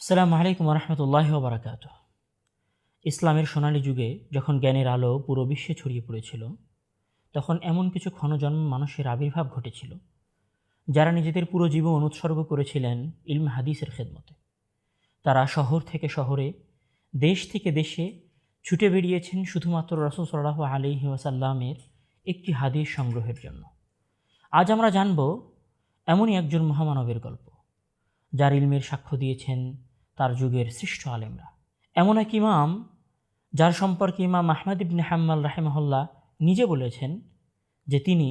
আসসালামু আলাইকুম রহমতুল্লাহ বারাকাত। ইসলামের সোনালী যুগে যখন জ্ঞানের আলো পুরো বিশ্বে ছড়িয়ে পড়েছিল, তখন এমন কিছু ক্ষণজন্ম মানুষের আবির্ভাব ঘটেছিল যারা নিজেদের পুরো জীবন উৎসর্গ করেছিলেন ইলম হাদিসের খেদমতে। তারা শহর থেকে শহরে, দেশ থেকে দেশে ছুটে বেরিয়েছেন শুধুমাত্র রাসূল সাল্লাল্লাহু আলাইহি ওয়াসাল্লামের একটি হাদিস সংগ্রহের জন্য। আজ আমরা জানব এমনই একজন মহামানবের গল্প, যার ইলমের সাক্ষ্য দিয়েছেন তার যুগের শ্রেষ্ঠ আলেমরা। এমন এক ইমাম যার সম্পর্কে ইমাম আহমদ ইবনে হাম্বল রাহিমাহুল্লাহ নিজে বলেছেন যে তিনি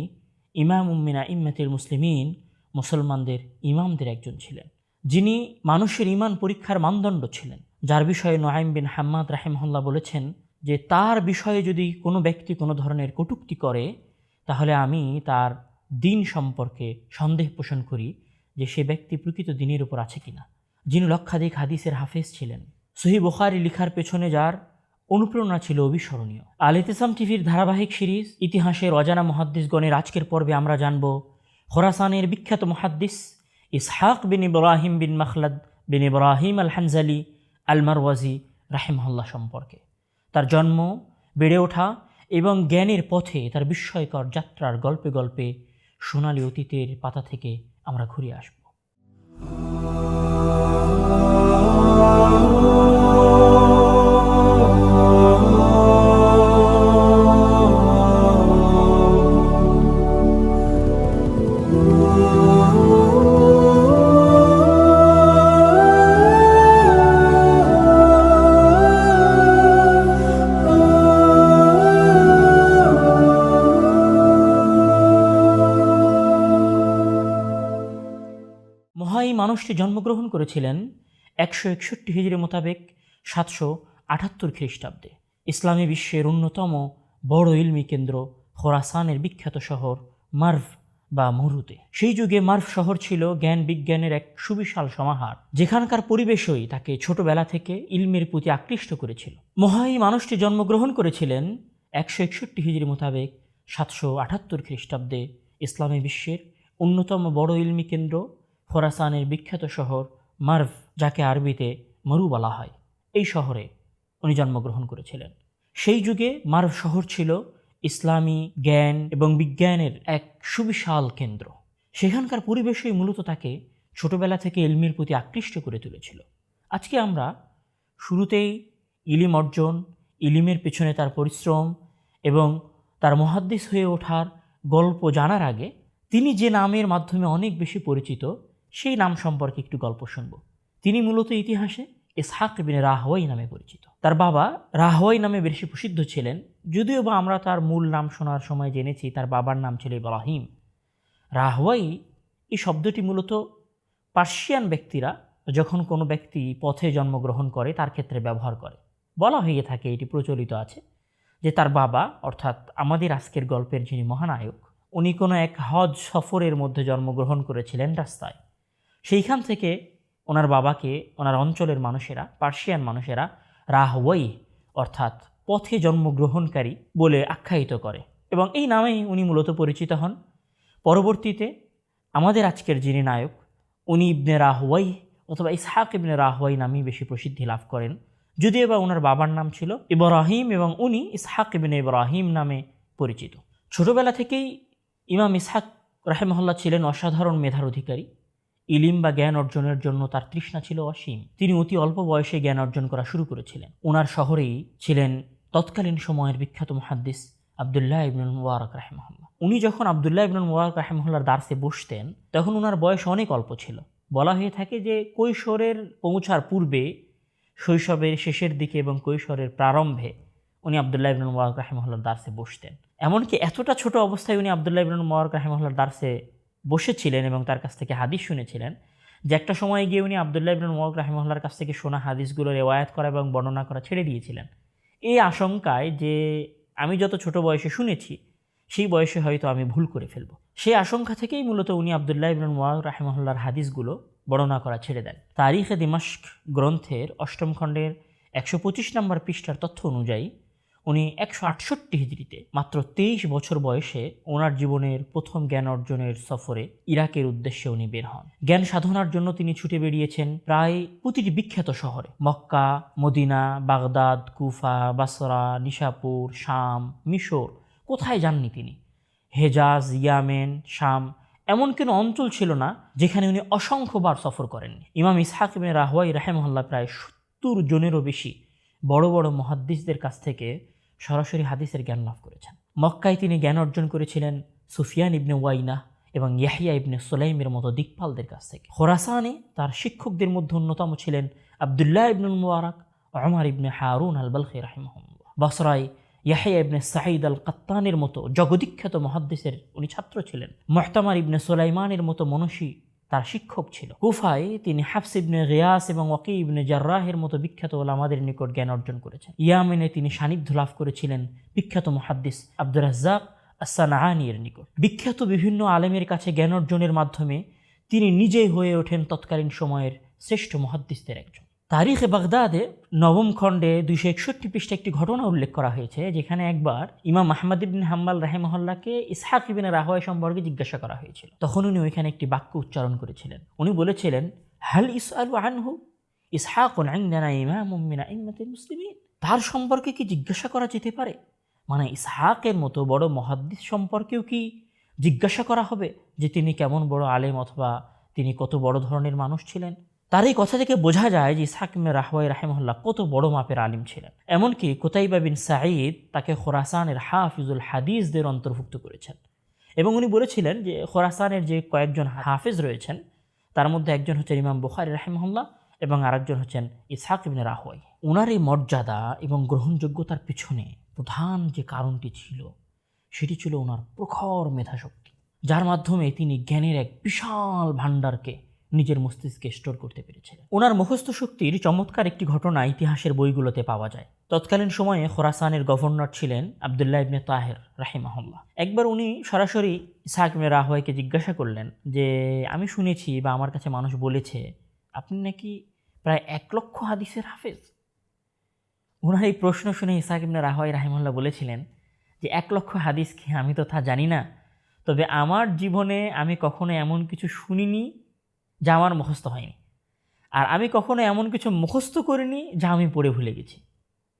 ইমাম মিনা ইম্মাতিল মুসলিমিন, মুসলমানদের ইমামদের একজন ছিলেন, যিনি মানুষের ইমান পরীক্ষার মানদণ্ড ছিলেন। যার বিষয়ে নুআইম বিন হাম্মাদ রাহিমাহুল্লাহ বলেছেন যে তার বিষয়ে যদি কোনো ব্যক্তি কোনো ধরনের কটূক্তি করে, তাহলে আমি তার দিন সম্পর্কে সন্দেহ পোষণ করি যে সে ব্যক্তি প্রকৃত দিনের উপর আছে কিনা। যিনি লক্ষাধিক হাদিসের হাফেজ ছিলেন, সহিহ বুখারী লেখার পেছনে যার অনুপ্রেরণা ছিল অবিস্মরণীয়। আল ইতিসাম টিভির ধারাবাহিক সিরিজ ইতিহাসের অজানা মুহাদ্দিসগণের আজকের পর্বে আমরা জানব খোরাসানের বিখ্যাত মুহাদ্দিস ইসহাক বিন ইব্রাহিম বিন মাখলাদ বিন ইব্রাহিম আল হানজালি আল মারওয়াজি রাহিমাহুল্লাহ সম্পর্কে। তার জন্ম, বেড়ে ওঠা এবং জ্ঞানের পথে তার বিস্ময়কর যাত্রার গল্পে গল্পে সোনালী অতীতের পাতা থেকে আমরা ঘুরে আসব। মহাই মানুষটি জন্মগ্রহণ করেছিলেন 161 হিজরি মোতাবেক 778 খ্রিস্টাব্দে ইসলামী বিশ্বের অন্যতম বড় ইলমি কেন্দ্র খোরাসানের বিখ্যাত শহর মার্ভ বা মরুতে। সেই যুগে মার্ভ শহর ছিল জ্ঞান বিজ্ঞানের এক সুবিশাল সমাহার, যেখানকার পরিবেশই তাকে ছোটবেলা থেকে ইলমের প্রতি আকৃষ্ট করেছিল। মহাই মানুষটি জন্মগ্রহণ করেছিলেন 161 হিজরি মোতাবেক 778 খ্রিস্টাব্দে ইসলামী বিশ্বের অন্যতম বড় ইলমি কেন্দ্র খোরাসানের বিখ্যাত শহর মার্ভ, যাকে আরবিতে মরু বলা হয়। এই শহরে উনি জন্মগ্রহণ করেছিলেন। সেই যুগে মার্ভ শহর ছিল ইসলামী জ্ঞান এবং বিজ্ঞানের এক সুবিশাল কেন্দ্র। সেখানকার পরিবেশই মূলত তাকে ছোটবেলা থেকে ইলমের প্রতি আকৃষ্ট করে তুলেছিল। আজকে আমরা শুরুতেই ইলিম অর্জন, ইলিমের পেছনে তার পরিশ্রম এবং তার মুহাদ্দিস হয়ে ওঠার গল্প জানার আগে তিনি যে নামের মাধ্যমে অনেক বেশি পরিচিত, সেই নাম সম্পর্কে একটু গল্প শুনব। তিনি মূলত ইতিহাসে ইসহাক বিন রাহওয়াই নামে পরিচিত। তার বাবা রাহওয়াই নামে বেশি প্রসিদ্ধ ছিলেন, যদিও বা আমরা তার মূল নাম শোনার সময় জেনেছি তার বাবার নাম ছিল ইব্রাহিম। রাহওয়াই এই শব্দটি মূলত পার্সিয়ান ব্যক্তিরা যখন কোনো ব্যক্তি পথে জন্মগ্রহণ করে তার ক্ষেত্রে ব্যবহার করে। বলা হয়ে থাকে, এটি প্রচলিত আছে যে তার বাবা, অর্থাৎ আমাদের আজকের গল্পের যিনি মহানায়ক, উনি কোনো এক হজ সফরের মধ্যে জন্মগ্রহণ করেছিলেন রাস্তায়। সেইখান থেকে ওনার বাবাকে ওনার অঞ্চলের মানুষেরা, পার্সিয়ান মানুষেরা রাহওয়াই অর্থাৎ পথে জন্মগ্রহণকারী বলে আখ্যায়িত করে এবং এই নামেই উনি মূলত পরিচিত হন। পরবর্তীতে আমাদের আজকের যিনি নায়ক, উনি ইবনে রাহওয়াই অথবা ইসহাক ইবনে রাহওয়াই নামেই বেশি প্রসিদ্ধি লাভ করেন, যদিও বা ওনার বাবার নাম ছিল ইব্রাহিম এবং উনি ইসহাক ইবনে ইব্রাহিম নামে পরিচিত। ছোটবেলা থেকেই ইমাম ইসহাক রাহিমাহুল্লাহ ছিলেন অসাধারণ মেধার অধিকারী। ইলিম বা জ্ঞান অর্জনের জন্য তার তৃষ্ণা ছিল অসীম। তিনি অতি অল্প বয়সে জ্ঞান অর্জন করা শুরু করেছিলেন। ওনার শহরেই ছিলেন তৎকালীন সময়ের বিখ্যাত মুহাদ্দিস আবদুল্লাহ ইবনুল মুবারক রাহিমাহুল্লাহ। উনি যখন আবদুল্লাহ ইবনুল মুবারক রাহিমাহুল্লাহর দার্সে বসতেন, তখন ওনার বয়স অনেক অল্প ছিল। বলা হয়ে থাকে যে কৈশোরের পৌঁছার পূর্বে, শৈশবের শেষের দিকে এবং কৈশোরের প্রারম্ভে উনি আবদুল্লাহ ইবনুল মুবারক রাহিমাহুল্লাহর দার্সে বসতেন। এমনকি এতটা ছোট অবস্থায় উনি আবদুল্লাহ ইবনুল মুবারক রাহিমাহুল্লাহর দার্সে বসেছিলেন এবং তার কাছ থেকে হাদিস শুনেছিলেন, যে একটা সময় গিয়ে উনি আবদুল্লাহ ইবনুল মুবারক রাহিমাহুল্লাহর কাছ থেকে শোনা হাদিসগুলো রেওয়ায়াত করা এবং বর্ণনা করা ছেড়ে দিয়েছিলেন, এই আশঙ্কায় যে আমি যত ছোট বয়সে শুনেছি সেই বয়সে হয়তো আমি ভুল করে ফেলব। সেই আশঙ্কা থেকেই মূলত উনি আবদুল্লাহ ইবনুল মুবারক রাহিমাহুল্লাহর হাদিসগুলো বর্ণনা করা ছেড়ে দেন। তারিখে দিমাশক গ্রন্থের 8ম খণ্ডের 125 নম্বর পৃষ্ঠার তথ্য অনুযায়ী উনি 168 হিজরিতে মাত্র 23 বছর বয়সে ওনার জীবনের প্রথম জ্ঞান অর্জনের সফরে ইরাকের উদ্দেশ্যে উনি বের হন। জ্ঞান সাধনার জন্য তিনি ছুটে বেরিয়েছেন প্রায় প্রতিটি বিখ্যাত শহরে, মক্কা, মদিনা, বাগদাদ, কুফা, বাসরা, নিশাপুর, শাম, মিশর, কোথায় যাননি তিনি। হেজাজ, ইয়ামেন, শাম, এমন কোনো অঞ্চল ছিল না যেখানে উনি অসংখ্যবার সফর করেননি। ইমাম ইসহাক ইবনে রাহওয়াই রাহিমাহুল্লাহ প্রায় 70 জনেরও বেশি বড় বড় মুহাদ্দিসদের কাছ থেকে সরাসরি হাদিসের জ্ঞান লাভ করেছেন। মক্কায় তিনি জ্ঞান অর্জন করেছিলেন সুফিয়ান ইবনে ওয়াইনা এবং ইয়াহিয়া ইবনে সুলাইমের মতো দিকপালদের কাছ থেকে। খোরাসানে তার শিক্ষকদের মধ্যে অন্যতম ছিলেন আবদুল্লাহ ইবনুল মুবারাক, ওমর ইবনে হারুন আল বালখি রাহিমাহুল্লাহ। বসরায় ইয়াহিয়া ইবনে সাঈদ আল কাত্তানের মতো জগবিখ্যাত মুহাদ্দিসের উনি ছাত্র ছিলেন। মুহতামার ইবনে সুলাইমানের মতো মনশী তার শিক্ষক ছিল। কুফায় তিনি হাফস ইবনে গিয়াস এবং ওয়াকি ইবনে জাররাহের মতো বিখ্যাত ওলামাদের নিকট জ্ঞান অর্জন করেছেন। ইয়ামেনে তিনি সান্নিধ্য লাভ করেছিলেন বিখ্যাত মুহাদ্দিস আব্দুর রাজ্জাক আস-সানআনীর নিকট। বিখ্যাত বিভিন্ন আলেমের কাছে জ্ঞান অর্জনের মাধ্যমে তিনি নিজেই হয়ে ওঠেন তৎকালীন সময়ের শ্রেষ্ঠ মুহাদ্দিসদের একজন। তারিখে বাগদাদে 9ম খণ্ডে 261 পৃষ্ঠায় একটি ঘটনা উল্লেখ করা হয়েছে, যেখানে একবার ইমাম আহমদ ইবনে হাম্বল রাহিমাহুল্লাহকে ইসহাক ইবনে রাহওয়াই সম্পর্কে জিজ্ঞাসা করা হয়েছিল। তখন উনি ওইখানে একটি বাক্য উচ্চারণ করেছিলেন। উনি বলেছিলেন, হাল ইসআলু আনহু ইসহাকুন ইনদানা ইমামুম মিন আইম্মাতিল মুসলিমিন। তার সম্পর্কে কি জিজ্ঞাসা করা যেতে পারে? মানে ইসহাকের মতো বড় মুহাদ্দিস সম্পর্কেও কি জিজ্ঞাসা করা হবে যে তিনি কেমন বড় আলেম অথবা তিনি কত বড় ধরনের মানুষ ছিলেন? তার এই কথা থেকে বোঝা যায় যে ইসহাক ইবনে রাহওয়াই রাহিমাহুল্লাহ কত বড় মাপের আলিম ছিলেন। এমনকি কুতাইবা বিন সাঈদ তাকে খোরাসানের হাফিজুল হাদিসদের অন্তর্ভুক্ত করেছেন এবং উনি বলেছিলেন যে খোরাসানের যে কয়েকজন হাফিজ রয়েছেন তার মধ্যে একজন হচ্ছেন ইমাম বুখারী রাহিমাহুল্লাহ এবং আরেকজন হচ্ছেন ইসহাক ইবনে রাহওয়াই। ওনার এই মর্যাদা এবং গ্রহণযোগ্যতার পিছনে প্রধান যে কারণটি ছিল সেটি ছিল ওনার প্রখর মেধাশক্তি, যার মাধ্যমে তিনি জ্ঞানের এক বিশাল ভাণ্ডারকে নিজের মস্তিষ্কে স্টোর করতে পেরেছিলেন। ওনার মুখস্থ শক্তির চমৎকার একটি ঘটনা ইতিহাসের বইগুলোতে পাওয়া যায়। তৎকালীন সময়ে খোরাসানের গভর্নর ছিলেন আবদুল্লাহ ইবনে তাহের রাহিমাহুল্লাহ। একবার উনি সরাসরি ইসহাক ইবনে রাহওয়াইকে জিজ্ঞাসা করলেন যে, আমি শুনেছি বা আমার কাছে মানুষ বলেছে আপনি নাকি প্রায় 1 লক্ষ হাদিসের হাফেজ। ওনার এই প্রশ্ন শুনে ইসহাক ইবনে রাহওয়াই রাহিমাহুল্লাহ বলেছিলেন যে 1 লক্ষ হাদিস কি, আমি তো তা জানি না, তবে আমার জীবনে আমি কখনো এমন কিছু শুনিনি যা আমার মুখস্থ হয়নি, আর আমি কখনো এমন কিছু মুখস্থ করিনি যা আমি পড়ে ভুলে গেছি।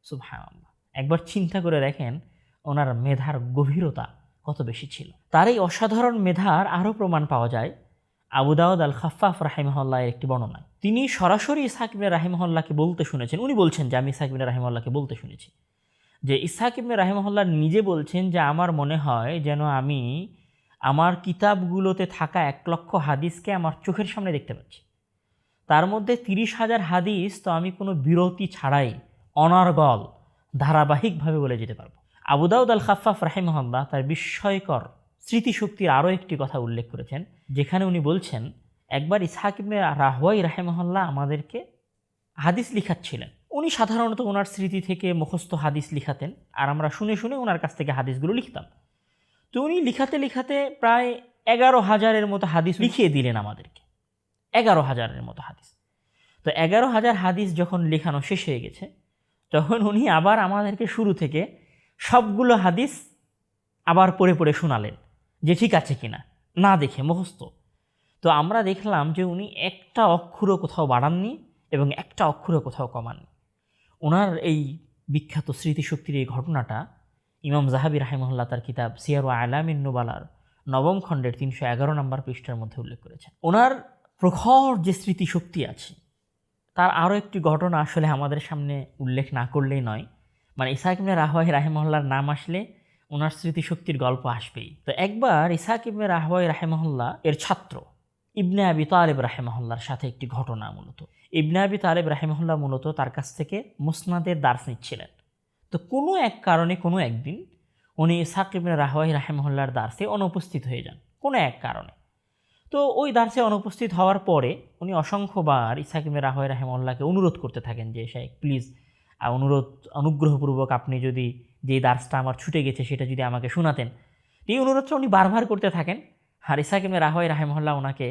সুবহানাল্লাহ, একবার চিন্তা করে দেখেন ওনার মেধার গভীরতা কত বেশি ছিল। তার এই অসাধারণ মেধার আরও প্রমাণ পাওয়া যায় আবু দাউদ আল খাফফাফ রাহিমাহুল্লাহের একটি বর্ণনায়। তিনি সরাসরি ইসহাক ইবনে রাহিমাহুল্লাহকে বলতে শুনেছেন। উনি বলছেন যে আমি ইসহাক ইবনে রাহিমাহুল্লাহকে বলতে শুনেছি যে ইসহাক ইবনে রাহিমাহুল্লাহ নিজে বলছেন যে আমার মনে হয় যেন আমি আমার কিতাবগুলোতে থাকা 1 লক্ষ হাদিসকে আমার চোখের সামনে দেখতে পাচ্ছি। তার মধ্যে 30,000 হাদিস তো আমি কোনো বিরতি ছাড়াই অনর্গল ধারাবাহিকভাবে বলে যেতে পারবো। আবু দাউদ আল খাফফাফ রাহিমাহুল্লাহ তার বিস্ময়কর স্মৃতিশক্তির আরও একটি কথা উল্লেখ করেছেন, যেখানে উনি বলছেন একবার ইসহাক ইবনে রাহওয়াই রাহিমাহুল্লাহ আমাদেরকে হাদিস লিখাচ্ছিলেন। উনি সাধারণত ওনার স্মৃতি থেকে মুখস্থ হাদিস লিখাতেন আর আমরা শুনে শুনে ওনার কাছ থেকে হাদিসগুলো লিখতাম। তো উনি লিখাতে লিখাতে প্রায় 11,000-এর মতো হাদিস লিখিয়ে দিলেন আমাদেরকে। 11,000-এর মতো হাদিস। তো 11,000 হাদিস যখন লেখানো শেষ হয়ে গেছে তখন উনি আবার আমাদেরকে শুরু থেকে সবগুলো হাদিস আবার পড়ে পড়ে শোনালেন যে ঠিক আছে কিনা, না দেখে মুখস্থ। তো আমরা দেখলাম যে উনি একটা অক্ষরও কোথাও বাড়াননি এবং একটা অক্ষরও কোথাও কমাননি। ওনার এই বিখ্যাত স্মৃতিশক্তির এই ঘটনাটা ইমাম যাহাবী রাহিমাহুল্লাহ তার কিতাব সিয়ার ওয়া আলামিন নুবালার 9ম খণ্ডের 311 নম্বর পৃষ্ঠার মধ্যে উল্লেখ করেছেন। ওনার প্রখর যে স্মৃতিশক্তি আছে তার আরও একটি ঘটনা আসলে আমাদের সামনে উল্লেখ না করলেই নয়। মানে ইসহাক ইবনে রাহওয়াই রাহিমাহুল্লাহর নাম আসলে ওনার স্মৃতিশক্তির গল্প আসবেই। তো একবার ইসহাক ইবনে রাহওয়াই রাহিমাহুল্লাহ এর ছাত্র ইবনে আবি তালেব রাহিমাহুল্লাহর সাথে একটি ঘটনা। মূলত ইবনে আবি তালেব রাহিমাহুল্লাহ মূলত তার কাছ থেকে মুসনাদের দার্স নিচ্ছিলেন। তো কোনো এক কারণে কোনো একদিন উনি ইসহাক ইবনে রাহওয়াই রাহিমাহুল্লাহর দার্সে অনুপস্থিত হয়ে যান কোনো এক কারণে। তো ওই দার্সে অনুপস্থিত হওয়ার পরে উনি অসংখ্যবার ইসহাক ইবনে রাহওয়াই রাহিমাহুল্লাহকে অনুরোধ করতে থাকেন যে শেখ প্লিজ অনুগ্রহপূর্বক আপনি যদি যে দার্সটা আমার ছুটে গেছে সেটা যদি আমাকে শোনাতেন। এই অনুরোধটা উনি বারবার করতে থাকেন। আর ইসহাক ইবনে রাহওয়াই রাহিমাহুল্লাহ ওনাকে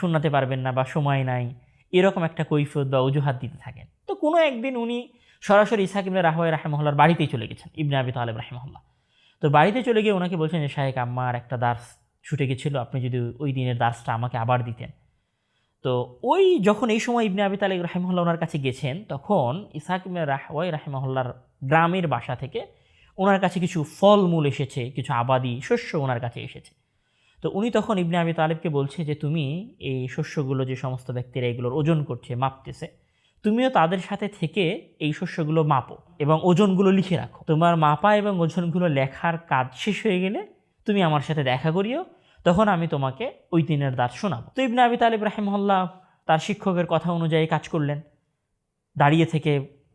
শোনাতে পারবেন না বা সময় নাই এরকম একটা কৈফিয়ত বা অজুহাত দিতে থাকেন। তো কোনো একদিন উনি সরাসরি ইসহাক ইবনে রাহওয়াই রাহিমাহুল্লাহর বাড়িতেই চলে গেছেন ইবনে আবি তালেব রাহিমাহুল্লাহ। তো বাড়িতে চলে গিয়ে ওনাকে বলছেন যে শায়েখ, আমার একটা দার্স ছুটে গেছিলো, আপনি যদি ওই দিনের দার্সটা আমাকে আবার দিতেন। তো যখন এই সময় ইবনে আবি তালেব রাহিমাহুল্লাহ ওনার কাছে গেছেন, তখন ইসহাক ইবনে রাহওয়াই রাহিমাহুল্লাহর গ্রামের বাসা থেকে ওনার কাছে কিছু ফলমূল এসেছে, কিছু আবাদি শস্য ওনার কাছে এসেছে। তো উনি তখন ইবনে আবি তালেবকে বলছে যে তুমি এই শস্যগুলো, যে সমস্ত ব্যক্তিরা এগুলোর ওজন করছে, মাপতেছে, তুমিও তাদের সাথে থেকে এই শস্যগুলো মাপো এবং ওজনগুলো লিখে রাখো। তোমার মাপা এবং ওজনগুলো লেখার কাজ শেষ হয়ে গেলে তুমি আমার সাথে দেখা করিও, তখন আমি তোমাকে ওই দিনের দাঁত শোনাবো। তো ইবনে আবি তালেব রাহিমাহুল্লাহ তার শিক্ষকের কথা অনুযায়ী কাজ করলেন, দাঁড়িয়ে থেকে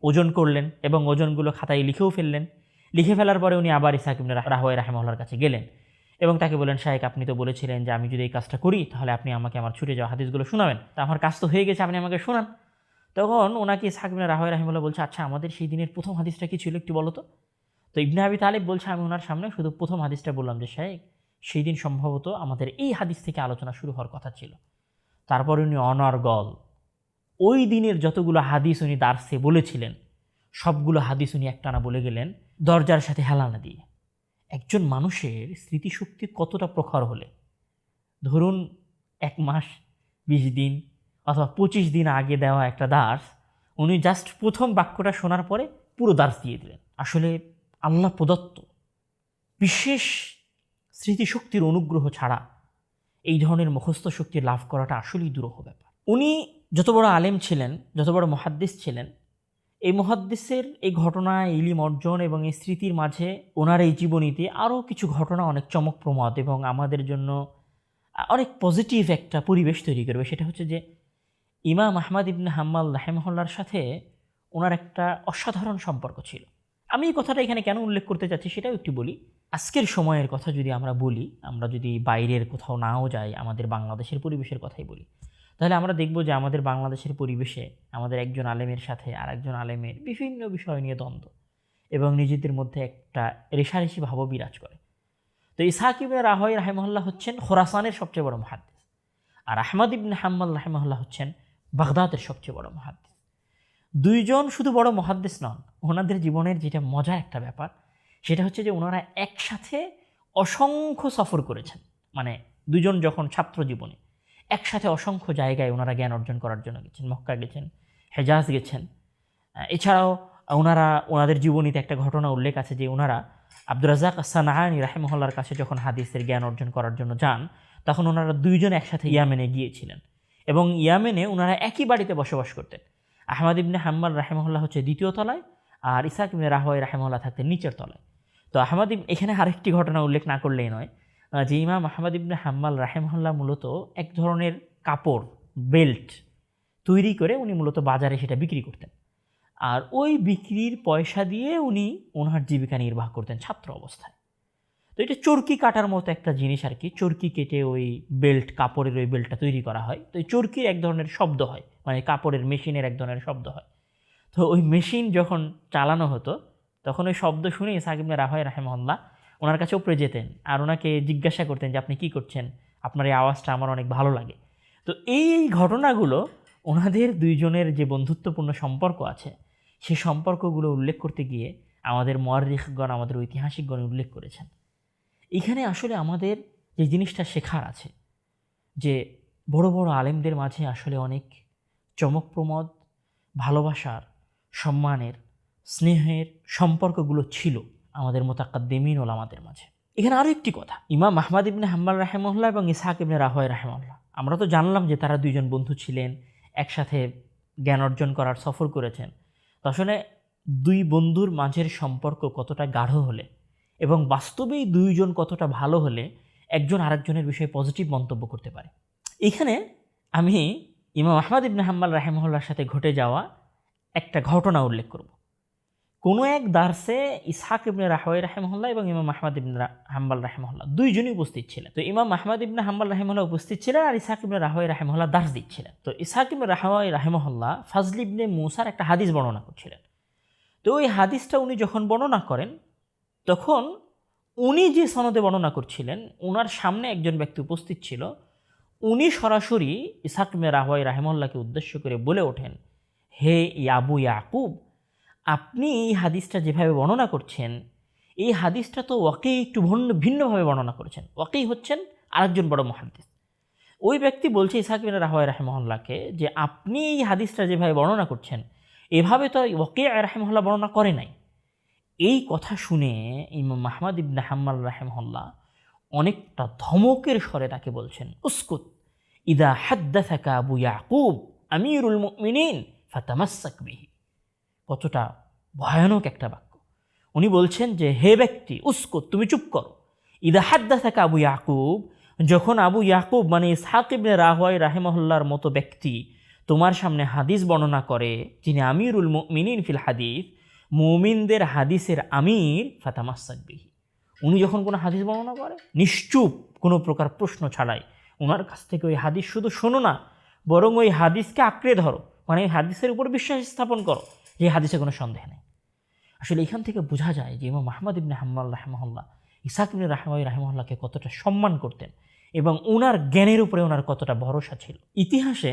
ওজন করলেন এবং ওজনগুলো খাতায় লিখেও ফেললেন। লিখে ফেলার পরে উনি আবার ইসহাক ইবনে রাহওয়াই রাহিমাহুল্লাহর কাছে গেলেন এবং তাকে বললেন, শায়েখ, আপনি তো বলেছিলেন যে আমি যদি এই কাজটা করি তাহলে আপনি আমাকে আমার ছুটে যাওয়া হাদিসগুলো শোনাবেন, তা আমার কাজ তো হয়ে গেছে, আপনি আমাকে শোনান। তখন ওনাকে ইসহাক ইবনে রাহওয়াই রাহিমাহুল্লাহ বলছে, আচ্ছা, আমাদের সেই দিনের প্রথম হাদিসটা কি ছিল একটু বলো তো। তো ইবনে আবি তালেব বলছে, আমি ওনার সামনে শুধু প্রথম হাদিসটা বললাম যে শায়েখ, সেই দিন সম্ভবত আমাদের এই হাদিস থেকে আলোচনা শুরু হওয়ার কথা ছিল। তারপর উনি অনর্গল ওই দিনের যতগুলো হাদিস উনি দার্সে বলেছিলেন সবগুলো হাদিস উনি একটানা বলে গেলেন, দরজার সাথে হেলানা দিয়ে। একজন মানুষের স্মৃতিশক্তি কতটা প্রখর হলে, ধরুন 1 মাস 20 দিন অথবা 25 দিন আগে দেওয়া একটা দার্স উনি জাস্ট প্রথম বাক্যটা শোনার পরে পুরো দার্স দিয়ে দিলেন। আসলে আল্লাহ প্রদত্ত বিশেষ স্মৃতিশক্তির অনুগ্রহ ছাড়া এই ধরনের মুখস্থ শক্তি লাভ করাটা আসলেই দুরূহ ব্যাপার। উনি যত বড় আলেম ছিলেন, যত বড় মুহাদ্দিস ছিলেন, এই মুহাদ্দিসের এই ঘটনা, ইলম অর্জন এবং এই স্মৃতির মাঝে ওনার এই জীবনীতে আরও কিছু ঘটনা অনেক চমকপ্রমদ এবং আমাদের জন্য অনেক পজিটিভ একটা পরিবেশ তৈরি করবে। সেটা হচ্ছে যে ইমাম আহমদ ইবনে হাম্বল রাহিমাহুল্লাহর সাথে ওনার একটা অসাধারণ সম্পর্ক ছিল। আমি এই কথাটা এখানে কেন উল্লেখ করতে চাচ্ছি সেটাও একটু বলি। আজকের সময়ের কথা যদি আমরা বলি, আমরা যদি বাইরের কোথাও নাও যাই, আমাদের বাংলাদেশের পরিবেশের কথাই বলি, তাহলে আমরা দেখব যে আমাদের বাংলাদেশের পরিবেশে আমাদের একজন আলেমের সাথে আর একজন আলেমের বিভিন্ন বিষয় নিয়ে দ্বন্দ্ব এবং নিজেদের মধ্যে একটা রেষারেষি ভাবও বিরাজ করে। তো ইসহাক ইবনে রাহওয়াই রাহিমাহুল্লাহ হচ্ছেন খোরাসানের সবচেয়ে বড় মুহাদ্দিস, আর আহমদ ইবনে হাম্বল রাহিমাহুল্লাহ হচ্ছেন বাগদাদের সবচেয়ে বড় মুহাদ্দিস। দুইজন শুধু বড় মুহাদ্দিস নন, ওনাদের জীবনের যেটা মজার একটা ব্যাপার সেটা হচ্ছে যে ওনারা একসাথে অসংখ্য সফর করেছেন। মানে দুজন যখন ছাত্র জীবনে একসাথে অসংখ্য জায়গায় ওনারা জ্ঞান অর্জন করার জন্য গেছেন, মক্কা গেছেন, হেজাজ গেছেন। এছাড়াও ওনাদের জীবনীতে একটা ঘটনা উল্লেখ আছে যে ওনারা আব্দুর রাজ্জাক আস-সানাআনী রাহিমাহুল্লাহর কাছে যখন হাদিসের জ্ঞান অর্জন করার জন্য যান, তখন ওনারা দুইজন একসাথে ইয়ামেনে গিয়েছিলেন এবং ইয়ামেনে ওনারা একই বাড়িতে বসবাস করতেন। আহমদ ইবনে হাম্বল রাহিমাহুল্লাহ হচ্ছে দ্বিতীয় তলায় আর ইসহাক ইবনে রাহওয়াই রাহিমাহুল্লাহ থাকতেন নিচের তলায়। তো এখানে আরেকটি ঘটনা উল্লেখ না করলেই নয় যে ইমাম আহমদ ইবনে হাম্বল রাহিমাহুল্লাহ মূলত এক ধরনের কাপড় বেল্ট তৈরি করে উনি মূলত বাজারে সেটা বিক্রি করতেন, আর ওই বিক্রির পয়সা দিয়ে উনি ওনার জীবিকা নির্বাহ করতেন ছাত্র অবস্থায়। তো এটা চরকি কাটার মতো একটা জিনিস আর কি। চরকি কেটে ওই বেল্ট, কাপড়ের ওই বেল্টটা তৈরি করা হয়। তো এই চরকির এক ধরনের শব্দ হয়, মানে কাপড়ের মেশিনের এক ধরনের শব্দ হয়। তো ওই মেশিন যখন চালানো হতো তখন ওই শব্দ শুনে ইসহাক ইবনে রাহওয়াই রাহিমাহুল্লাহ ওনার কাছে উপরে যেতেন আর ওনাকে জিজ্ঞাসা করতেন যে আপনি কী করছেন, আপনার এই আওয়াজটা আমার অনেক ভালো লাগে। তো এই ঘটনাগুলো ওনাদের দুইজনের যে বন্ধুত্বপূর্ণ সম্পর্ক আছে সেই সম্পর্কগুলো উল্লেখ করতে গিয়ে আমাদের মুআররিখগণ, আমাদের ঐতিহাসিকগণ উল্লেখ করেছেন। এখানে আসলে আমাদের যে জিনিসটা শেখার আছে যে বড় বড় আলেমদের মাঝে আসলে অনেক চমকপ্রমদ, ভালোবাসার, সম্মানের, স্নেহের সম্পর্কগুলো ছিল আমাদের মুতাকাদ্দিমিন ওলামাদের মাঝে। এখানে আরও একটি কথা, ইমাম আহমদ ইবনে হাম্বল রাহিমাহুল্লাহ এবং ইসহাক ইবনে রাহওয়াই রাহিমাহুল্লাহ, আমরা তো জানলাম যে তারা দুইজন বন্ধু ছিলেন, একসাথে জ্ঞান অর্জন করার সফর করেছেন। তো আসলে দুই বন্ধুর মাঝের সম্পর্ক কতটা গাঢ় হলে এবং বাস্তবেই দুইজন কতটা ভালো হলে একজন আরেকজনের বিষয়ে পজিটিভ মন্তব্য করতে পারে। এখানে আমি ইমাম আহমদ ইবনে হাম্বল রাহিমাহুল্লাহর সাথে ঘটে যাওয়া একটা ঘটনা উল্লেখ করব। কোনো এক দার্সে ইসহাক ইবনে রাহওয়াই রাহিমাহুল্লাহ এবং ইমাম আহমদ ইবনে হাম্বল রাহিমাহুল্লাহ দুইজনই উপস্থিত ছিলেন। তো ইমাম আহমদ ইবনে হাম্বল রাহিমাহুল্লাহ উপস্থিত ছিলেন আর ইসহাক ইবনে রাহওয়াই রাহিমাহুল্লাহ দার্স দিচ্ছিলেন। তো ইসহাক ইবনে রাহওয়াই রাহিমাহুল্লাহ ফাজল ইবনে মুসার একটা হাদিস বর্ণনা করছিলেন। তো ওই হাদিসটা উনি যখন বর্ণনা করেন তখন উনি যে সনদে বর্ণনা করছিলেন ওনার সামনে একজন ব্যক্তি উপস্থিত ছিল। উনি সরাসরি ইসহাক ইবনে রাহওয়াই রাহিমাহুল্লাহকে উদ্দেশ্য করে বলে ওঠেন, হে আবু ইয়াকুব, আপনি এই হাদিসটা যেভাবে বর্ণনা করছেন, এই হাদিসটা তো ওয়াকেই একটু ভিন্নভাবে বর্ণনা করেছেন। ওয়াকেই হচ্ছেন আরেকজন বড় মুহাদ্দিস। ওই ব্যক্তি বলছে ইসহাক ইবনে রাহওয়ায় রাহিমাহুল্লাহকে যে আপনি এই হাদিসটা যেভাবে বর্ণনা করছেন, এভাবে তো ওয়াকি রাহিমাহুল্লাহ বর্ণনা করে নাই। এই কথা শুনে ইমাম আহমদ ইবনে হাম্বল রাহিমাহুল্লাহ অনেকটা ধমকের স্বরে তাকে বলছেন, উসকুত ইদা হাদ্দাসাকা আবু ইয়াকুব আমিরুল মুমিনিন ফাতামাসসাক বিহি। কতটা ভয়ানক একটা বাক্য। উনি বলছেন যে হে ব্যক্তি, উসকুত, তুমি চুপ করো। ইদা হাদ্দাসাকা আবু ইয়াকুব, যখন আবু ইয়াকুব মানে ইসহাক ইবনে রাহওয়ায় রাহিমাহুল্লাহর মতো ব্যক্তি তোমার সামনে হাদিস বর্ণনা করে, যিনি আমিরুল মুমিনিন ফিল হাদিস, মুমিনদের হাদিসের আমির, ফাতামাসসাক বিহি, উনি যখন কোনো হাদিস বর্ণনা করে নিশ্চুপ, কোনো প্রকার প্রশ্ন ছাড়াই ওনার কাছ থেকে ওই হাদিস শুধু শোনো না, বরং ওই হাদিসকে আঁকড়ে ধরো, মানে ওই হাদিসের উপর বিশ্বাস স্থাপন করো যে হাদিসে কোনো সন্দেহ নেই। আসলে এখান থেকে বোঝা যায় যে ইমাম আহমদ ইবনে হাম্বল রাহিমাহুল্লাহ ইসহাক ইবনে রাহওয়ায় রাহিমাহুল্লাহকে কতটা সম্মান করতেন এবং ওনার জ্ঞানের উপরে ওনার কতটা ভরসা ছিল। ইতিহাসে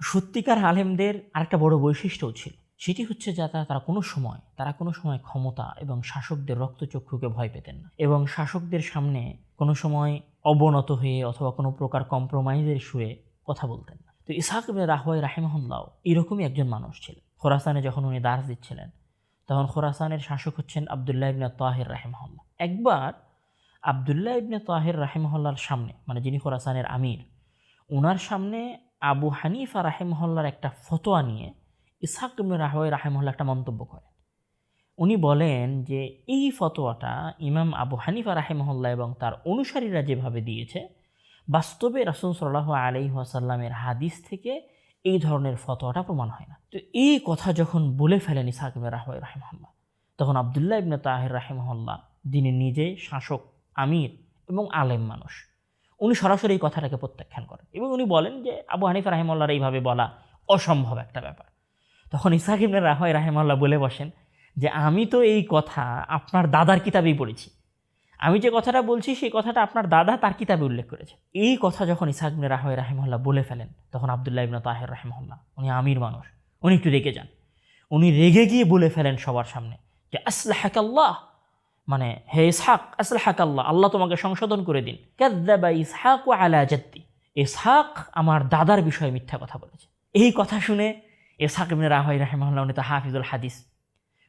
সত্যিকার আলেমদের আরেকটা বড় বৈশিষ্ট্যও ছিল, সেটি হচ্ছে যে তারা কোনো সময় ক্ষমতা এবং শাসকদের রক্তচক্ষুকে ভয় পেতেন না, এবং শাসকদের সামনে কোনো সময় অবনত হয়ে অথবা কোনো প্রকার কম্প্রোমাইজের সুরে কথা বলতেন না। তো ইসহাক ইবনে রাহওয়ায় রাহিমাহুল্লাহ এরকমই একজন মানুষ ছিলেন। খোরাসানে যখন উনি দার্স দিচ্ছিলেন, তখন খোরাসানের শাসক হচ্ছেন আবদুল্লাহ ইবনে তাহির রাহিমাহুল্লাহ। একবার আবদুল্লাহ ইবনে তাহির রাহিমাহুল্লাহর সামনে, মানে যিনি খোরাসানের আমির, ওনার সামনে আবু হানিফা রাহিমাহুল্লাহর একটা ফতোয়া নিয়ে ইসহাক ইবনে রাহওয়ায় রাহিমাহুল্লাহ একটা মন্তব্য করেন। উনি বলেন যে এই ফতোয়াটা ইমাম আবু হানিফা রাহিমাহুল্লাহ এবং তার অনুসারীরা যেভাবে দিয়েছে, বাস্তবে রাসূল সাল্লাল্লাহু আলাইহি ওয়াসাল্লামের হাদিস থেকে এই ধরনের ফতোয়াটা প্রমাণ হয় না। তো এই কথা যখন বলে ফেলেন ইসহাক ইবনে রাহওয়ায় রাহিমাহুল্লাহ, তখন আবদুল্লাহ ইবনে তাহির রাহিমাহুল্লাহ, যিনি নিজে শাসক, আমির এবং আলেম মানুষ, উনি সরাসরি এই কথাটাকে প্রত্যাখ্যান করেন এবং উনি বলেন যে আবু হানিফা রাহিমাহুল্লাহর এইভাবে বলা অসম্ভব একটা ব্যাপার। তখন ইসহাক ইবনে রাহওয়ায় রাহিমাহুল্লাহ বলে বসেন যে আমি তো এই কথা আপনার দাদার কিতাবেই পড়েছি, আমি যে কথাটা বলছি সেই কথাটা আপনার দাদা তার কিতাবে উল্লেখ করেছে। এই কথা যখন ইসহাক ইবনে রাহওয়ায় রাহিমাহুল্লাহ বলে ফেলেন, তখন আবদুল্লাহ ইবনে তাহির রাহিমাহুল্লাহ, উনি আমির মানুষ, উনি একটু রেগে যান। উনি রেগে গিয়ে বলে ফেলেন সবার সামনে যে আসলাহাকাল্লাহ, মানে হে ইসহাক, আসলাহাকাল্লাহ, আল্লাহ তোমাকে সংশোধন করে দিন। কাযযাবা ইসহাকু আলা জাদ্দি, ইসহাক আমার দাদার বিষয়ে মিথ্যা কথা বলেছে। এই কথা শুনে ইসহাক ইবনে রাহওয়ায় রাহিমাহুল্লাহ, উনি তো হাফিজুল হাদিস,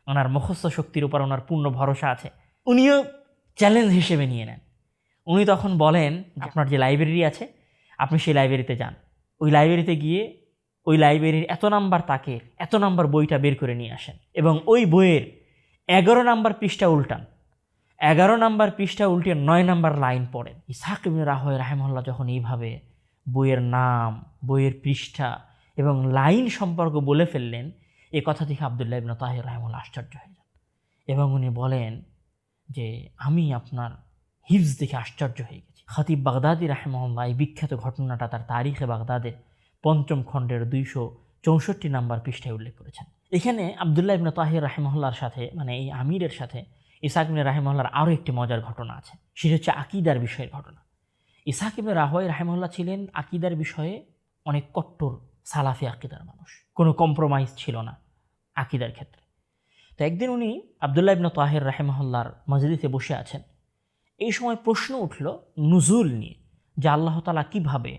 ওনার মুখস্থ শক্তির উপর ওনার পূর্ণ ভরসা আছে, উনিও চ্যালেঞ্জ হিসেবে নিয়ে নেন। উনি তখন বলেন, আপনার যে লাইব্রেরি আছে আপনি সেই লাইব্রেরিতে যান, ওই লাইব্রেরিতে গিয়ে ওই লাইব্রেরির এত নাম্বার বইটা বের করে নিয়ে আসেন এবং ওই বইয়ের 11 নাম্বার পৃষ্ঠা উল্টান, 11 নাম্বার পৃষ্ঠা উল্টিয়ে 9 নাম্বার লাইন পড়েন। ইসহাক ইবনে রাহওয়ায় রাহিমাহুল্লাহ যখন এইভাবে বইয়ের নাম, বইয়ের পৃষ্ঠা এবং লাইন সম্পর্ক বলে ফেললেন, এ কথা থেকে আবদুল্লাহ ইবনে তাহির রাহিমাহুল্লাহ আশ্চর্য হয়ে যান এবং উনি বলেন যে আমি আপনার হিফজ দেখে আশ্চর্য হয়ে গেছি। খতিব বাগদাদি রাহিমাহুল্লাহ এই বিখ্যাত ঘটনাটা তার তারিখে বাগদাদের 5ম খণ্ডের 264 নাম্বার পৃষ্ঠায় উল্লেখ করেছেন। এখানে আবদুল্লাহ ইবনে তাহির রাহিমাহুল্লাহর সাথে, মানে এই আমিরের সাথে ইসহাক ইবনে রাহিমাহুল্লাহর আরও একটি মজার ঘটনা আছে, সেটা হচ্ছে আকীদার বিষয়ের ঘটনা। ইসহাক ইবনে রাহওয়ায় রাহিমাহুল্লাহ ছিলেন আকীদার বিষয়ে অনেক কট্টর সালাফি আকীদার মানুষ, কোনো কম্প্রোমাইজ ছিল না আকীদার ক্ষেত্রে। তো একদিন উনি আবদুল্লাহ ইবনে তাহির রাহিমাহুল্লাহর মজলিসে বসে আছেন। এই সময় প্রশ্ন উঠল নুজুল নিয়ে, যে আল্লাহ তাআলা কিভাবে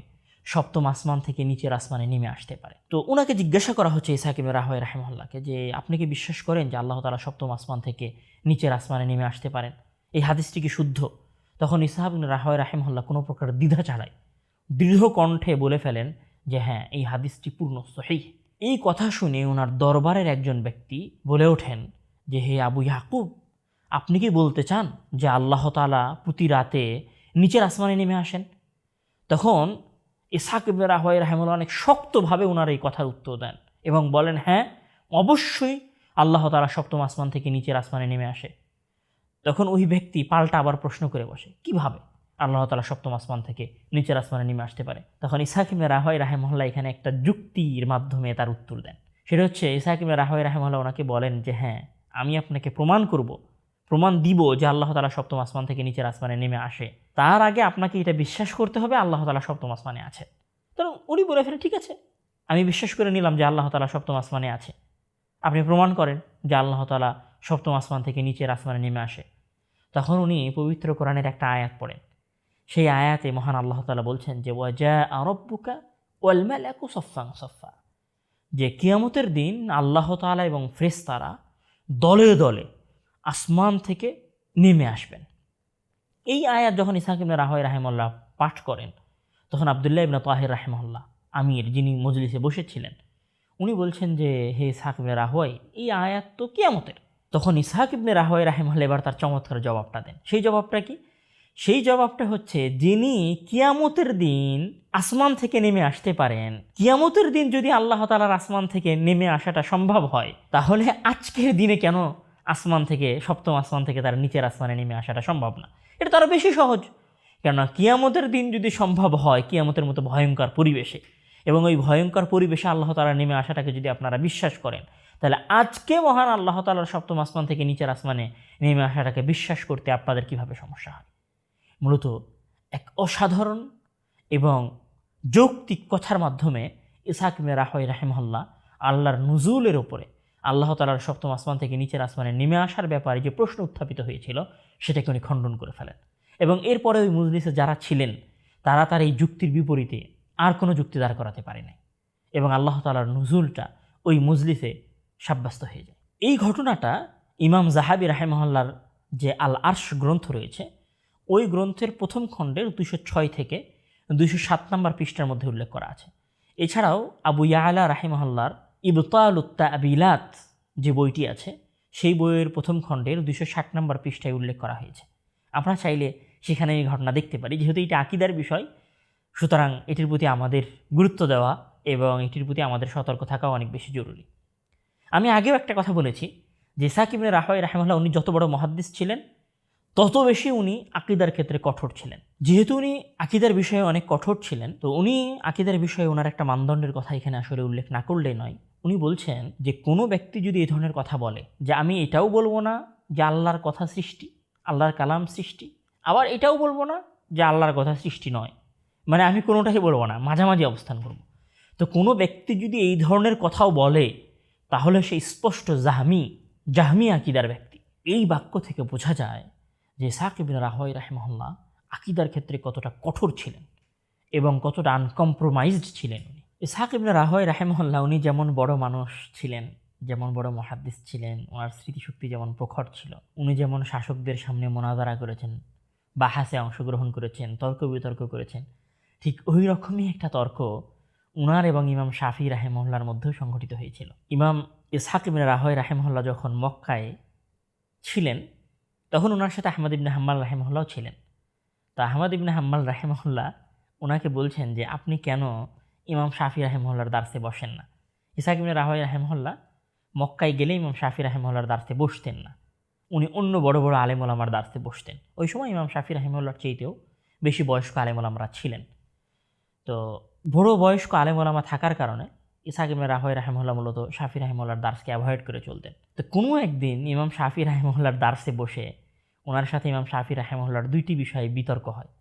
7ম আসমান থেকে নিচের আসমানে নেমে আসতে পারে। তো ওনাকে জিজ্ঞাসা করা হচ্ছে ইসহাক ইবনে রাহওয়ায় রাহিমাহুল্লাহকে, যে আপনি কি বিশ্বাস করেন যে আল্লাহ তাআলা 7ম আসমান থেকে নিচের আসমানে নেমে আসতে পারেন? এই হাদিসটি কি শুদ্ধ? তখন ইসহাক ইবনে রাহওয়ায় রাহিমাহুল্লাহ কোনো প্রকার দ্বিধা ছাড়াই দৃঢ় কণ্ঠে বলে ফেলেন যে হ্যাঁ, এই হাদিসটি পূর্ণ সহিহ। এই কথা শুনে ওনার দরবারের একজন ব্যক্তি বলে ওঠেন যে হে আবু ইয়াকুব, আপনি কি বলতে চান যে আল্লাহ তাআলা প্রতি রাতে নিচের আসমানে নেমে আসেন? তখন ইসহাক ইবনে রাহওয়ায় রাহিমাহুল্লাহ অনেক শক্তভাবে ওনার এই কথার উত্তর দেন এবং বলেন হ্যাঁ, অবশ্যই আল্লাহ তাআলা 7ম আসমান থেকে নিচের আসমানে নেমে আসে। তখন ওই ব্যক্তি পাল্টা আবার প্রশ্ন করে বসে, কিভাবে আল্লাহ তাআলা 7ম আসমান থেকে নিচের আসমানে নেমে আসতে পারে? তখন ইসহাক ইবনে রাহওয়ায় রাহিমাহুল্লাহ এখানে একটা যুক্তির মাধ্যমে তার উত্তর দেন। সেটা হচ্ছে ইসহাক ইবনে রাহওয়ায় রাহিমাহুল্লাহ ওনাকে বলেন যে হ্যাঁ, আমি আপনাকে প্রমাণ দিব যে আল্লাহ তাআলা 7ম আসমান থেকে নিচের আসমানে নেমে আসে। তার আগে আপনাকে এটা বিশ্বাস করতে হবে আল্লাহ তাআলা 7ম আসমানে আছে। তখন উনি বলে ফেলেন ঠিক আছে, আমি বিশ্বাস করে নিলাম যে আল্লাহ তাআলা 7ম আসমানে আছে। আপনি প্রমাণ করেন যে আল্লাহ তাআলা সপ্তম আসমান থেকে নিচের আসমানে নেমে আসে। তখন উনি পবিত্র কোরআনের একটা আয়াত পড়েন। সেই আয়াতে মহান আল্লাহ তাআলা বলছেন যে ওয়াজা রব্বুকা ওয়াল মালাকু সফফান সফফা, যে কিয়ামতের দিন আল্লাহ তাআলা এবং ফেরেশতারা দলে দলে আসমান থেকে নেমে আসবেন। এই আয়াত যখন ইসহাক ইবনে রাহওয়াই রাহিমাহুল্লাহ পাঠ করেন, তখন আব্দুল্লাহ ইবনে তাহির রাহিমাহুল্লাহ আমির, যিনি মজলিসে বসেছিলেন, উনি বলছেন যে হে ইসহাক ইবনে রাহওয়াই, এই আয়াত তো কিয়ামতের। তখন ইসহাক ইবনে রাহওয়াই রাহিমাহুল্লাহ এবার তার চমৎকার জবাবটা দেন। সেই জবাবটা কি? সেই জবাবটা হচ্ছে, যিনি কিয়ামতের দিন আসমান থেকে নেমে আসতে পারেন, কিয়ামতের দিন যদি আল্লাহ তাআলার আসমান থেকে নেমে আসাটা সম্ভব হয়, তাহলে আজকের দিনে কেন আসমান থেকে, সপ্তম আসমান থেকে তার নিচের আসমানে নেমে আসাটা সম্ভব না? এটা তো আরও বেশি সহজ। কেননা কিয়ামতের দিন যদি সম্ভব হয় কিয়ামতের মতো ভয়ঙ্কর পরিবেশে, এবং ওই ভয়ঙ্কর পরিবেশে আল্লাহ তাআলা নেমে আসাটাকে যদি আপনারা বিশ্বাস করেন, তাহলে আজকে মহান আল্লাহ তাআলার সপ্তম আসমান থেকে নিচের আসমানে নেমে আসাটাকে বিশ্বাস করতে আপনাদের কিভাবে সমস্যা হয়? মূলত এক অসাধারণ এবং যৌক্তিক কথার মাধ্যমে ইসহাক ইবনে রাহওয়াই রাহিমাহুল্লাহ আল্লাহর নুজুলের ওপরে, আল্লাহ তাআলার সপ্তম আসমান থেকে নিচের আসমানে নেমে আসার ব্যাপারে যে প্রশ্ন উত্থাপিত হয়েছিল সেটাকে উনি খণ্ডন করে ফেলেন। এবং এরপরে ওই মজলিসে যারা ছিলেন তারা তার এই যুক্তির বিপরীতে আর কোনো যুক্তি দাঁড় করাতে পারে নাই, এবং আল্লাহ তাআলার নুজুলটা ওই মজলিসে সাব্যস্ত হয়ে যায়। এই ঘটনাটা ইমাম জাহাবি রাহিমাহুল্লাহর যে আল আরশ গ্রন্থ রয়েছে, ওই গ্রন্থের প্রথম খণ্ডের 206 থেকে 207 নম্বর পৃষ্ঠার মধ্যে উল্লেখ করা আছে। এছাড়াও আবু ইয়ালা রাহিমাহুল্লাহর ইবতালুত তাবিলাত যে বইটি আছে, সেই বইয়ের প্রথম খণ্ডের 260 নম্বর পৃষ্ঠায় উল্লেখ করা হয়েছে। আমরা চাইলে সেখানে এই ঘটনা দেখতে পারি। যেহেতু এটা আকীদার বিষয়, সুতরাং এটির প্রতি আমাদের গুরুত্ব দেওয়া এবং এটির প্রতি আমাদের সতর্ক থাকাও অনেক বেশি জরুরি। আমি আগেও একটা কথা বলেছি যে ইসহাক ইবনে রাহওয়াই রাহিমাহুল্লাহ উনি যত বড় মুহাদ্দিস ছিলেন, তত বেশি উনি আকীদার ক্ষেত্রে কঠোর ছিলেন। যেহেতু উনি আকীদার বিষয়ে অনেক কঠোর ছিলেন, তো উনি আকীদার বিষয়ে ওনার একটা মানদণ্ডের কথা এখানে আসলে উল্লেখ না করলেই নয়। উনি বলছেন যে কোনো ব্যক্তি যদি এই ধরনের কথা বলে যে আমি এটাও বলবো না যে আল্লাহর কথা সৃষ্টি, আল্লাহর কালাম সৃষ্টি, আবার এটাও বলবো না যে আল্লাহর কথা সৃষ্টি নয়, মানে আমি কোনোটাই বলবো না, মাঝামাঝি অবস্থান করব। তো কোনো ব্যক্তি যদি এই ধরনের কথাও বলে, তাহলে সে স্পষ্ট জাহমি আকীদার ব্যক্তি। এই বাক্য থেকে বোঝা যায় যে ইসহাক ইবনে রাহওয়াই রাহিমাহুল্লাহ আকীদার ক্ষেত্রে কতটা কঠোর ছিলেন এবং কতটা আনকম্প্রোমাইজড ছিলেন উনি। ইসহাক ইবনে রাহওয়াই রাহিমাহুল্লাহ উনি যেমন বড় মানুষ ছিলেন, যেমন বড় মুহাদ্দিস ছিলেন, ওনার স্মৃতিশক্তি যেমন প্রখর ছিল, উনি যেমন শাসকদের সামনে মোনাজারা করেছেন, বাহাসে অংশগ্রহণ করেছেন, তর্ক বিতর্ক করেছেন, ঠিক ওই রকমই একটা তর্ক উনার এবং ইমাম শাফি রাহিমাহুল্লাহর মধ্যেও সংঘটিত হয়েছিল। ইমাম ইসহাক ইবনে রাহওয়াই রাহিমাহুল্লাহ যখন মক্কায় ছিলেন, তখন ওনার সাথে আহমদ ইবনে হাম্মাল রাহিমাহুল্লাহও ছিলেন। তো আহমদ ইবনে হাম্মাল রাহিমাহুল্লাহ ওনাকে বলছেন যে আপনি কেন ইমাম শাফি রাহিমাহুল্লাহর দার্সে বসেন না? ইসহাক ইবনে রাহওয়াই রাহিমাহুল্লাহ মক্কায় গেলে ইমাম শাফি রাহিমাহুল্লাহর দার্সে বসতেন না, উনি অন্য বড় বড় আলেম ওলামার দার্সে বসতেন। ওই সময় ইমাম শাফি রাহিমাহুল্লাহর চেয়েতেও বেশি বয়স্ক আলেম ওলামারা ছিলেন। তো বড় বয়স্ক আলেম ওলামা থাকার কারণে ইসহাক ইবনে রাহওয়াই রাহিমাহুল্লাহ মূলত শাফি রাহিমাহুল্লাহর দার্সকে অ্যাভয়েড করে চলতেন। তো কোনো একদিন ইমাম শাফি রাহিমাহুল্লাহর দার্সে বসে ওনার সাথে ইমাম শাফি রাহিমাহুল্লাহর দুইটি বিষয়ে বিতর্ক হয়,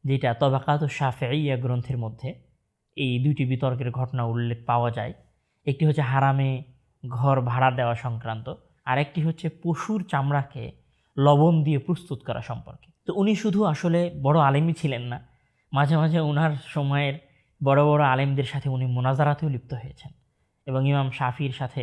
যেটা তবাকাতুশ শাফিঈয়া গ্রন্থের মধ্যে এই দুইটি বিতর্কের ঘটনা উল্লেখ পাওয়া যায়। একটি হচ্ছে হারামে ঘর ভাড়া দেওয়া সংক্রান্ত, আর একটি হচ্ছে পশুর চামড়াকে লবণ দিয়ে প্রস্তুত করা সম্পর্কে। তো উনি শুধু আসলে বড় আলেমই ছিলেন না, মাঝে মাঝে ওনার সময়ের বড় বড় আলেমদের সাথে উনি মোনাজারাতেও লিপ্ত হয়েছেন, এবং ইমাম শাফির সাথে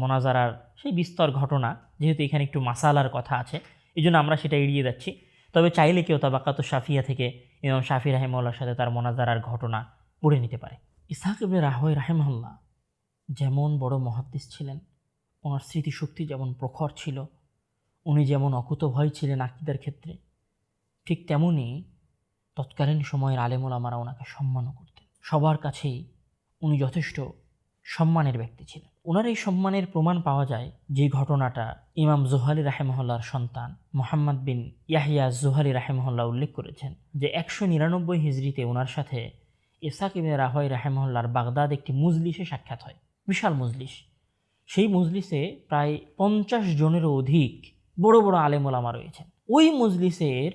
মোনাজারার সেই বিস্তর ঘটনা, যেহেতু এখানে একটু মাসালার কথা আছে এই জন্য আমরা সেটা এড়িয়ে যাচ্ছি। তবে চাইলে কেউ তাবাকাতুশ শাফিয়া থেকে ইমাম শাফি রাহিমাহুল্লাহর সাথে তার মোনাজারার ঘটনা পড়ে নিতে পারে। ইসহাক ইবনে রাহওয়াই রাহিমাহুল্লাহ যেমন বড় মুহাদ্দিস ছিলেন, ওনার স্মৃতিশক্তি যেমন প্রখর ছিল, উনি যেমন অকুতভয় ছিলেন আকীদার ক্ষেত্রে, ঠিক তেমনি তৎকালীন সময়ের আলেম ওলামারা ওনাকে সম্মানও করতেন। সবার কাছেই উনি যথেষ্ট সম্মানের ব্যক্তি ছিলেন। ওনার এই সম্মানের প্রমাণ পাওয়া যায় যে ঘটনাটা ইমাম জোহালি রাহিমাহুল্লাহর সন্তান মুহাম্মদ বিন ইয়াহইয়া জোহালি রাহিমাহুল্লাহ উল্লেখ করেছেন যে 199 হিজরিতে ওনার সাথে ইসহাক ইবনে রাহওয়াই রাহিমাহুল্লাহর বাগদাদ একটি মজলিসে সাক্ষাৎ হয়, বিশাল মজলিস। সেই মজলিসে প্রায় 50 জনেরও অধিক বড় বড় আলেম ওলামা রয়েছেন। ওই মজলিসের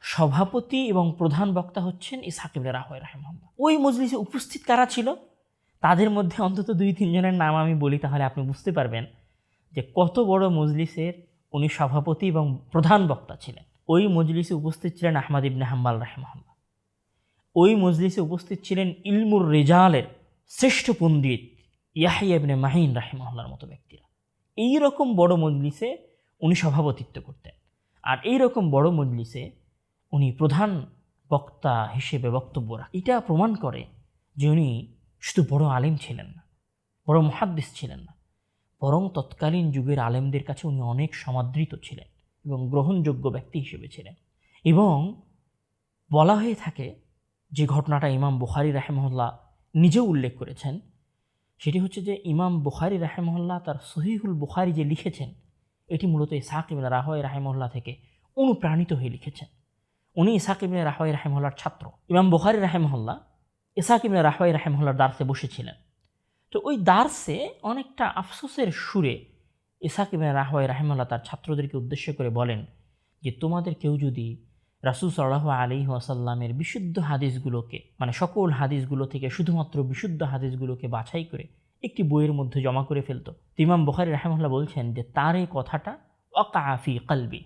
সভাপতি এবং প্রধান বক্তা হচ্ছেন ইসহাক ইবনে রাহওয়াই রাহিমাহুল্লাহ। ওই মজলিসে উপস্থিত কারা ছিল? তাদের মধ্যে অন্তত 2-3 জনের নাম আমি বলি, তাহলে আপনি বুঝতে পারবেন যে কত বড় মজলিসের উনি সভাপতি এবং প্রধান বক্তা ছিলেন। ওই মজলিসে উপস্থিত ছিলেন আহমদ ইবনে হাম্বল রাহিমাহুল্লাহ। ওই মজলিসে উপস্থিত ছিলেন ইলমুর রিজালের শ্রেষ্ঠ পণ্ডিত ইয়াহইয়া ইবনে মাহিন রাহিমাহুল্লাহর মতো ব্যক্তিরা। এই রকম বড় মজলিসে উনি সভাপতিত্ব করতেন, আর এই রকম বড় মজলিসে উনি প্রধান বক্তা হিসেবে বক্তব্য রাখেন। এটা প্রমাণ করে যে উনি শুধু বড় আলেম ছিলেন না, বড় মুহাদ্দিস ছিলেন না, বরং তৎকালীন যুগের আলেমদের কাছে উনি অনেক সমাদৃত ছিলেন এবং গ্রহণযোগ্য ব্যক্তি হিসেবে ছিলেন। এবং বলা হয়ে থাকে যে ঘটনাটা ইমাম বুখারী রাহিমাহুল্লাহ নিজেও উল্লেখ করেছেন, সেটি হচ্ছে যে ইমাম বুখারী রাহিমাহুল্লাহ তার সহিহুল বুখারী যে লিখেছেন, এটি মূলত ইসহাক ইবনে রাহওয়্যা রাহিমাহুল্লাহ থেকে অনুপ্রাণিত হয়ে লিখেছেন। উনি ইসহাক ইবনে রাহওয়্যা রাহিমাহুল্লাহর ছাত্র। ইমাম বুখারী রাহিমাহুল্লাহ ইসহাক ইবনে রাহওয়্যা রাহিমাহুল্লাহর দার্সে বসেছিলেন। তো ওই দার্সে অনেকটা আফসোসের সুরে ইসহাক ইবনে রাহওয়্যা রাহিমাহুল্লাহ তার ছাত্রদেরকে উদ্দেশ্য করে বলেন যে তোমাদের কেউ যদি রাসূল সাল্লাল্লাহু আলাইহি ওয়াসাল্লামের বিশুদ্ধ হাদিসগুলোকে, মানে সকল হাদিসগুলো থেকে শুধুমাত্র বিশুদ্ধ হাদিসগুলোকে বাছাই করে একটি বইয়ের মধ্যে জমা করে ফেলতো, ইমাম বুখারী রাহিমাহুল্লাহ বলছেন যে তার এই কথাটা ওয়াকা ফি কলবি,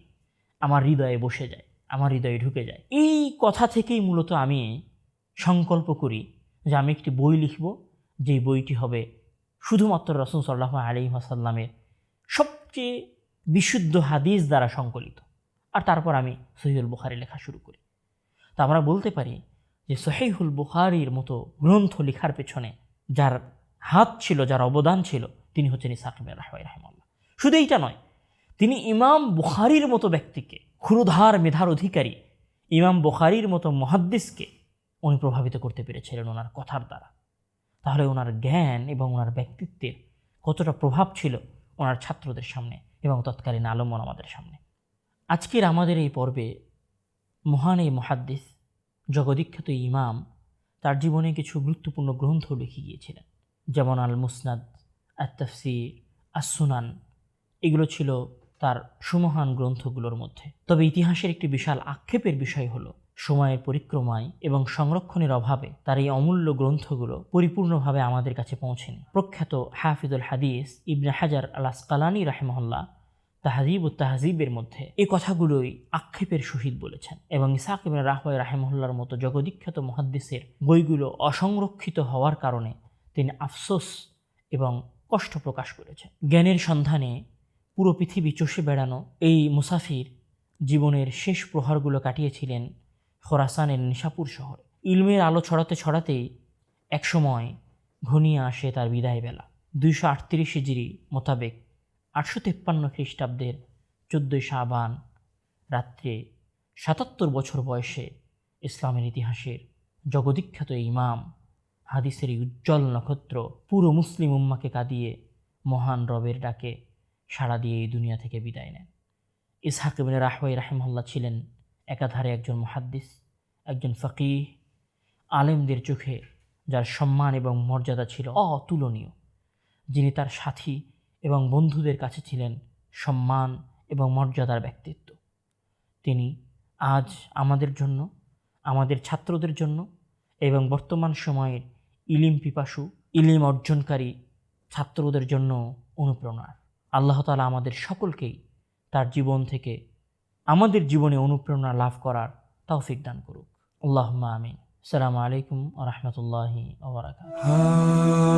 আমার হৃদয়ে বসে যায়, আমার হৃদয়ে ঢুকে যায়। এই কথা থেকেই মূলত আমি সংকল্প করি যে আমি একটি বই লিখব, যেই বইটি হবে শুধুমাত্র রাসূল সাল্লাল্লাহু আলাইহি ওয়াসাল্লামের সবচেয়ে বিশুদ্ধ হাদিস দ্বারা সংকলিত। আর তারপর আমি সহিহুল বুখারী লেখা শুরু করি। তো আমরা বলতে পারি যে সহিহুল বুখারীর মতো গ্রন্থ লেখার পেছনে যার হাত ছিল, যার অবদান ছিল, তিনি হচ্ছেন ইসহাক ইবনে রাহওয়্যা রাহিমাহুল্লাহ। শুধু এইটা নয়, তিনি ইমাম বুখারীর মতো ব্যক্তিকে, ক্ষুরধার মেধার অধিকারী ইমাম বুখারীর মতো মুহাদ্দিসকে উনি প্রভাবিত করতে পেরেছিলেন ওনার কথার দ্বারা। তাহলে ওনার জ্ঞান এবং ওনার ব্যক্তিত্বের কতটা প্রভাব ছিল ওনার ছাত্রদের সামনে এবং তৎকালীন আলেম ওলামাদের সামনে। আজকের আমাদের এই পর্বে মহান এই মুহাদ্দিস, জগদীখ্যাত ইমাম, তার জীবনে কিছু গুরুত্বপূর্ণ গ্রন্থ লিখে গিয়েছিলেন, যেমন আল মুসনাদ, আত তাফসির, আস সুনান। এগুলো ছিল তার সুমহান গ্রন্থগুলোর মধ্যে। তবে ইতিহাসের একটি বিশাল আক্ষেপের বিষয় হলো সময়ের পরিক্রমায় এবং সংরক্ষণের অভাবে তার এই অমূল্য গ্রন্থগুলো পরিপূর্ণভাবে আমাদের কাছে পৌঁছেনি। প্রখ্যাত হাফিজুল হাদিস ইবনে হাজার আল আসকালানী রাহিমাহুল্লাহ তাহযীব ও তাহযীবের মধ্যে এই কথাগুলোই আক্ষেপের সহিত বলেছেন, এবং ইসহাক ইবনে রাহওয়্যা রাহিমাহুল্লাহর মতো জগদীখ্যাত মুহাদ্দিসের বইগুলো অসংরক্ষিত হওয়ার কারণে তিনি আফসোস এবং কষ্ট প্রকাশ করেছেন। জ্ঞানের সন্ধানে পুরো পৃথিবী চষে বেড়ানো এই মুসাফির জীবনের শেষ প্রহরগুলো কাটিয়েছিলেন খোরাসানের নিশাপুর শহরে। ইলমের আলো ছড়াতে ছড়াতেই একসময় ঘনিয়ে আসে তার বিদায় বেলা। 238 হিজরি মোতাবেক 853 খ্রিস্টাব্দের 14 শাবান রাত্রে 77 বছর বয়সে ইসলামের ইতিহাসের জগদীখ্যাত ইমাম, হাদিসের উজ্জ্বল নক্ষত্র, পুরো মুসলিম উম্মাকে কাঁদিয়ে মহান রবের ডাকে সাড়া দিয়ে এই দুনিয়া থেকে বিদায় নেন। ইসহাক ইবনে রাহওয়্যা রাহিমাহুল্লাহ ছিলেন একাধারে একজন মুহাদ্দিস, একজন ফকিহ, আলেমদের চোখে যার সম্মান এবং মর্যাদা ছিল অতুলনীয়, যিনি তার সাথী এবং বন্ধুদের কাছে ছিলেন সম্মান এবং মর্যাদার ব্যক্তিত্ব। তিনি আজ আমাদের জন্য, আমাদের ছাত্রদের জন্য এবং বর্তমান সময়ের ইলিম পিপাসু, ইলিম অর্জনকারী ছাত্রদের জন্য অনুপ্রেরণা। আল্লাহ তাআলা আমাদের সকলকেই তার জীবন থেকে আমাদের জীবনে অনুপ্রেরণা লাভ করার তৌফিক দান করুক। আল্লাহুম্মা আমিন। আসসালামু আলাইকুম ওয়া রাহমাতুল্লাহি ওয়া বারাকাতুহু।